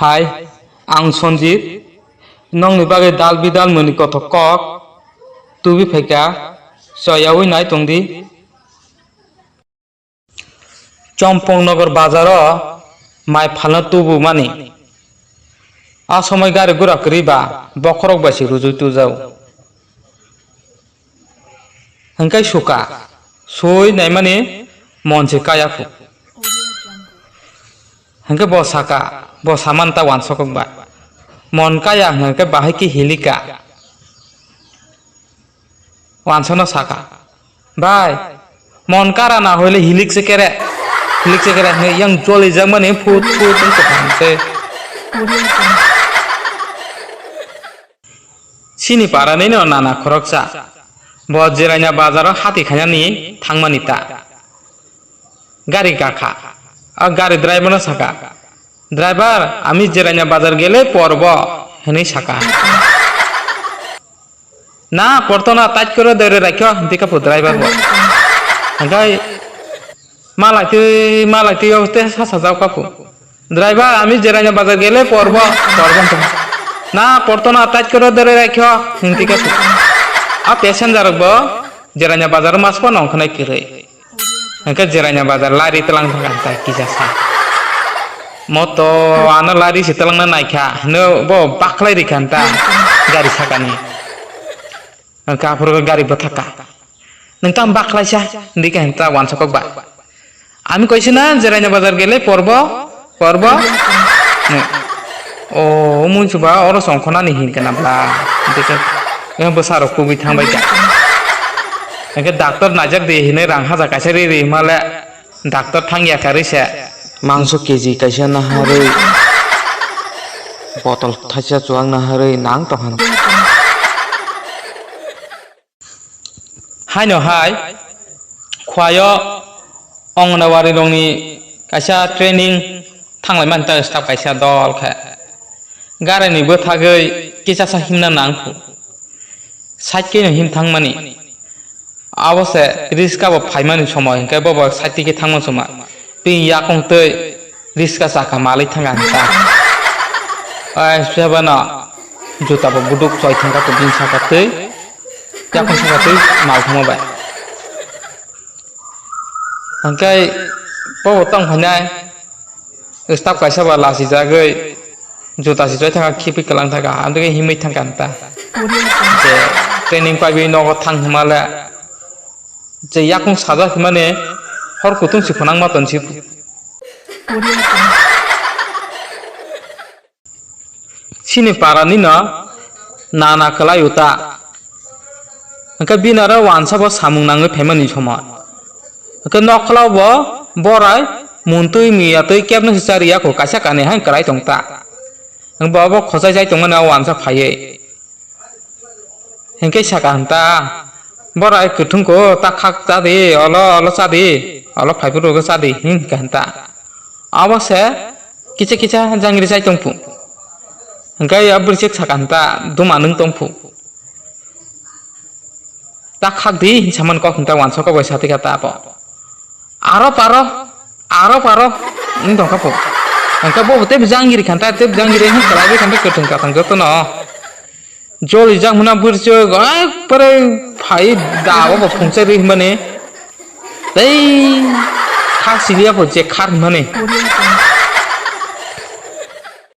Hai, ang Sonjit, nong ni bagai dal bidal meni kotok kok, tubi pheka, soyawi nai tongdi. Chompong Nagar bazaro, mai phalna tubu mani. A সময় গাড়ি ঘোরা করিবা বখরক বাসি রুজুই তু যাও হংকাই সুকা সই নাই মানে মনছে কায়াফু hengke bo saka bo samanta wan sokok ba mon kaya hengke bahai ki hilika wan sono saka bai mon kara na hoile hilik se kere he yang joli jang mane phut phut ko hamse sini para nei no nana khoroksa bo jiranya bazaro hati khanya ni thangmanita gari gakha গাড়ি driver সাকা driver আমি জেরাইনা বাজার গেলে পড়ব হেনি সাকা না পড়তো না tight করে ধরে রাখিও দিকাপু ড্রাইভার গাই মালাইতে অবস্থায় সাসা যাও কাপু ড্রাইভার আমি জেরাইনা বাজার গেলে পড়ব না পড়তো না টাইট করে ধরে রাখিও হিন্দি কাপু আর প্যাসেঞ্জার জেরাইনা বাজার মাসপা নংখানাই কিরে Angkat jeranya bazar lari telang terkantai kisah sah. Moto anu lari si telang na naikha, no bo baklai di kanta gari sakani. Angkat apur gari betaka. Nengtam baklai sah di kanta wan sokok ba. Ami koi sina jeranya bazar gele porbo. Oh mun coba orang songkona nih kenapa? Dekat yang besar aku bitang baca. Angke dokter najak di hine rang haja kaisa ri male dokter thangya kari se mangso keji kaisa na hare botol thaisa chuang na hare nang tohan hai no hai khwayo ongnawari rongni kaisa training thanglai man ta staff kaisa dol kha gare ni bo thagei kisa sa himna nangphu saike no him thangmani आवश्य risk अब फाइमानि समय हंके बबो साइति के थांगमन समा पि याकं तै risk साका मालै थांगा ता आय सेबना जुता ब बुडुक सय थांगा तो दिन साका तै याकं साका तै माल थांबाय हंके बबो तंग फनाय स्टाफ कायसा बा लासि जागै जुता सि थांगा खिपि कलां थांगा आंदगे हिमै थांगा ता जे ट्रेनिंग पाइबि नगद थां हमाले जे याकं साजा माने हर कुतुं सिफनां मातन सि सिनि पारानि न नाना कला युता अंका बिनारा वानसा ब सामुं नाङै फेमानि समा अंका नखलाव ब बराय मुनतुइ मियातुइ केबनो सिसारिया को कासा काने हां कराय तंगता अंग बाबा खसाय जाय तंगना वानसा Phaye हेंके साकान्ता Borai kutung ko takhak tadi, olo tadi, olo fiber rogo tadi, kanta. Awas ya, kica jangir saya tongpu. Engkai abur cek sakanta, dumanung tongpu. Takhak di, saman kok kanta wanso kok besati kata apa? Aro paro, ini dong kapo. Engkai bo tep jangir kanta, tep jangir ini kelagi kanta kutung katang goto no. Joli jang muna burjo, pare phai dawa bo phungse ri mane dei khak silia bo je khar mane